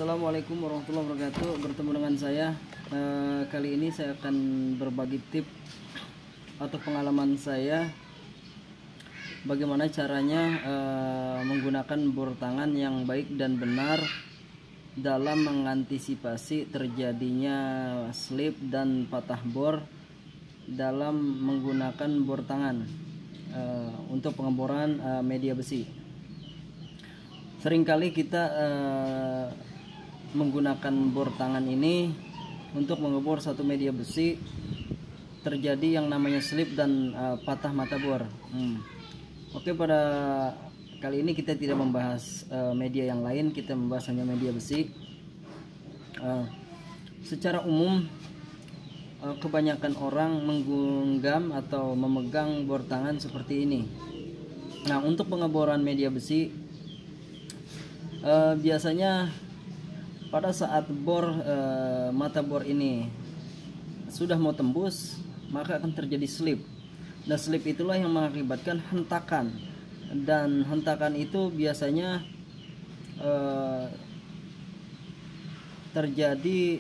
Assalamualaikum warahmatullahi wabarakatuh. Bertemu dengan saya. Kali ini saya akan berbagi tip atau pengalaman saya bagaimana caranya menggunakan bor tangan yang baik dan benar dalam mengantisipasi terjadinya slip dan patah bor dalam menggunakan bor tangan untuk pengeboran media besi. Seringkali kita menggunakan bor tangan ini untuk mengebor satu media besi, terjadi yang namanya slip dan patah mata bor. Oke, pada kali ini kita tidak membahas media yang lain, kita membahas hanya media besi. Secara umum kebanyakan orang menggenggam atau memegang bor tangan seperti ini. Nah, untuk pengeboran media besi biasanya pada saat mata bor ini sudah mau tembus, maka akan terjadi slip. Dan slip itulah yang mengakibatkan hentakan. Dan hentakan itu biasanya terjadi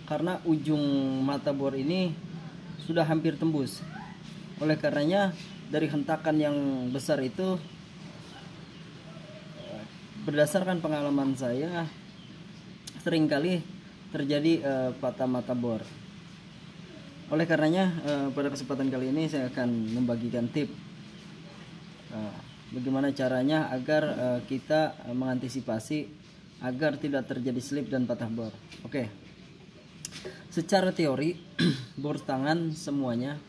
karena ujung mata bor ini sudah hampir tembus. Oleh karenanya dari hentakan yang besar itu, berdasarkan pengalaman saya, seringkali terjadi patah mata bor. Oleh karenanya pada kesempatan kali ini saya akan membagikan tip bagaimana caranya agar kita mengantisipasi agar tidak terjadi slip dan patah bor. Oke. Secara teori bor tangan semuanya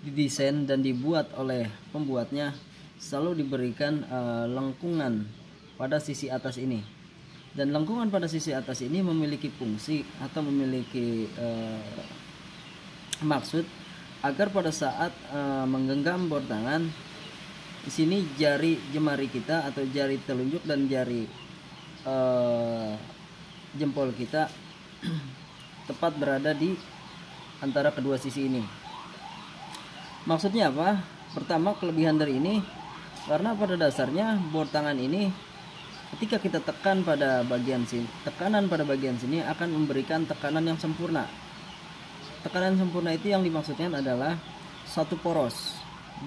didesain dan dibuat oleh pembuatnya selalu diberikan lengkungan pada sisi atas ini. Dan lengkungan pada sisi atas ini memiliki fungsi atau memiliki maksud agar pada saat menggenggam bor tangan, di sini jari jemari kita atau jari telunjuk dan jari jempol kita tepat berada di antara kedua sisi ini. Maksudnya apa? Pertama, kelebihan dari ini karena pada dasarnya bor tangan ini ketika kita tekan pada bagian sini, tekanan pada bagian sini akan memberikan tekanan yang sempurna. Tekanan sempurna itu yang dimaksudkan adalah satu poros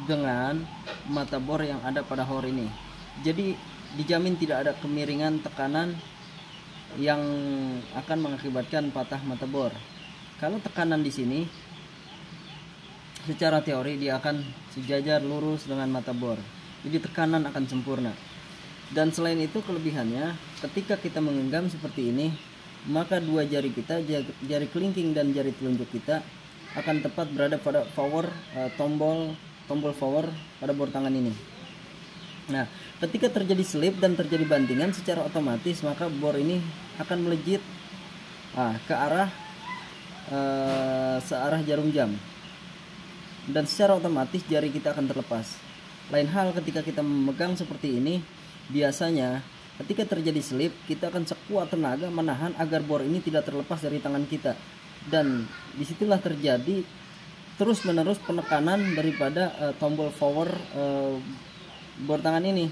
dengan mata bor yang ada pada hor ini. Jadi dijamin tidak ada kemiringan tekanan yang akan mengakibatkan patah mata bor. Kalau tekanan di sini, secara teori dia akan sejajar lurus dengan mata bor. Jadi tekanan akan sempurna. Dan selain itu kelebihannya, ketika kita menggenggam seperti ini, maka dua jari kita, jari kelingking dan jari telunjuk kita akan tepat berada pada tombol power pada bor tangan ini. Nah, ketika terjadi slip dan terjadi bantingan, secara otomatis maka bor ini akan melejit ke arah searah jarum jam, dan secara otomatis jari kita akan terlepas. Lain hal ketika kita memegang seperti ini, biasanya ketika terjadi slip kita akan sekuat tenaga menahan agar bor ini tidak terlepas dari tangan kita, dan disitulah terjadi terus menerus penekanan daripada tombol power bor tangan ini.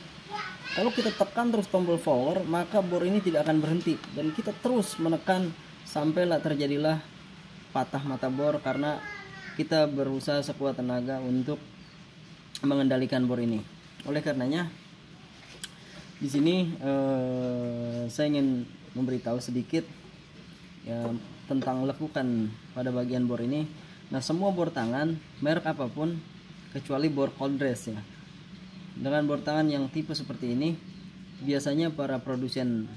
Kalau kita tekan terus tombol power, maka bor ini tidak akan berhenti dan kita terus menekan sampailah terjadilah patah mata bor karena kita berusaha sekuat tenaga untuk mengendalikan bor ini. Oleh karenanya di sini saya ingin memberitahu sedikit ya, tentang lekukan pada bagian bor ini. Nah, semua bor tangan merek apapun kecuali bor cold dress ya, dengan bor tangan yang tipe seperti ini, biasanya para produsen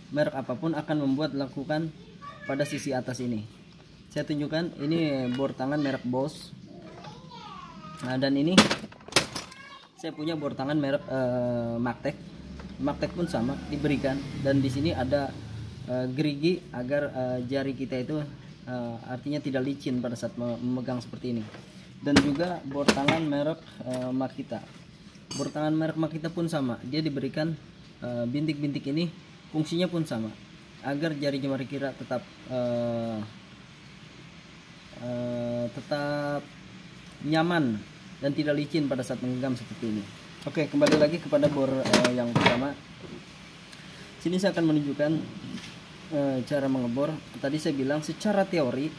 merek apapun akan membuat lekukan pada sisi atas ini. Saya tunjukkan, ini bor tangan merek Bosch. Nah, dan ini saya punya bor tangan merek Magtech. Magtech pun sama diberikan, dan di sini ada gerigi agar jari kita itu artinya tidak licin pada saat memegang seperti ini. Dan juga bor tangan merek Makita. Bor tangan merek Makita pun sama, dia diberikan bintik-bintik ini, fungsinya pun sama agar jari jemari kita tetap nyaman dan tidak licin pada saat menggenggam seperti ini. Oke, kembali lagi kepada bor yang pertama. Sini saya akan menunjukkan cara mengebor. Tadi saya bilang secara teori,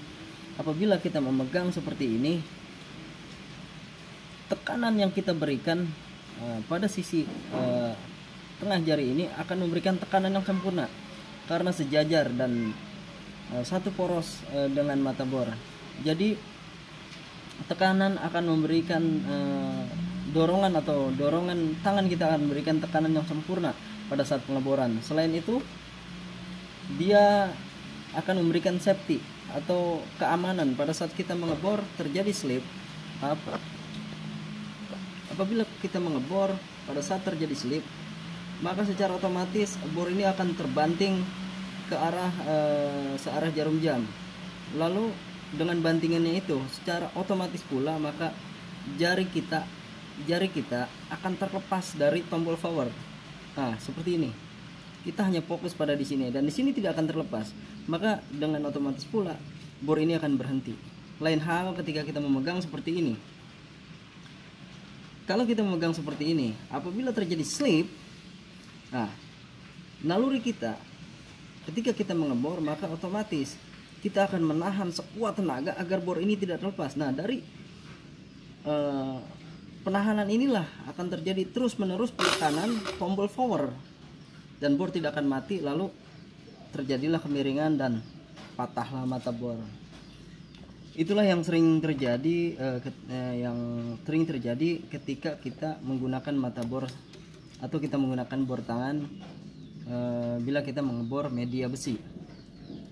apabila kita memegang seperti ini, tekanan yang kita berikan pada sisi tengah jari ini akan memberikan tekanan yang sempurna karena sejajar dan satu poros dengan mata bor. Jadi tekanan akan memberikan dorongan atau dorongan tangan kita akan memberikan tekanan yang sempurna pada saat pengeboran. Selain itu, dia akan memberikan safety atau keamanan pada saat kita mengebor terjadi slip. Apabila kita mengebor pada saat terjadi slip, maka secara otomatis bor ini akan terbanting ke arah searah jarum jam. Lalu dengan bantingannya itu secara otomatis pula maka jari kita akan terlepas dari tombol forward. Nah, seperti ini. Kita hanya fokus pada di sini dan di sini tidak akan terlepas. Maka dengan otomatis pula bor ini akan berhenti. Lain hal ketika kita memegang seperti ini. Kalau kita memegang seperti ini, apabila terjadi slip, nah, naluri kita ketika kita mengebor maka otomatis kita akan menahan sekuat tenaga agar bor ini tidak terlepas. Nah, dari penahanan inilah akan terjadi terus menerus penekanan tombol forward dan bor tidak akan mati, lalu terjadilah kemiringan dan patahlah mata bor. Itulah yang sering terjadi ketika kita menggunakan mata bor atau kita menggunakan bor tangan bila kita mengebor media besi.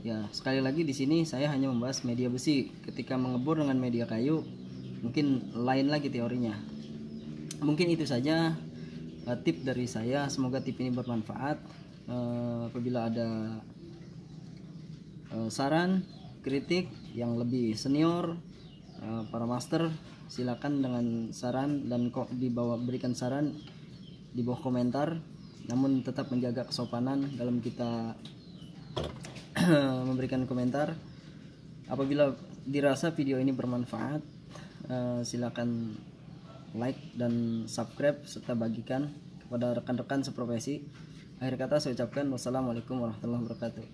Ya, sekali lagi di sini saya hanya membahas media besi. Ketika mengebor dengan media kayu mungkin lain lagi teorinya. Mungkin itu saja tip dari saya. Semoga tip ini bermanfaat. Apabila ada saran, kritik yang lebih senior, para master, silakan dengan saran dan kok berikan saran di bawah komentar. Namun tetap menjaga kesopanan dalam kita memberikan komentar. Apabila dirasa video ini bermanfaat, silakan like dan subscribe serta bagikan kepada rekan-rekan seprofesi. Akhir kata saya ucapkan wassalamualaikum warahmatullahi wabarakatuh.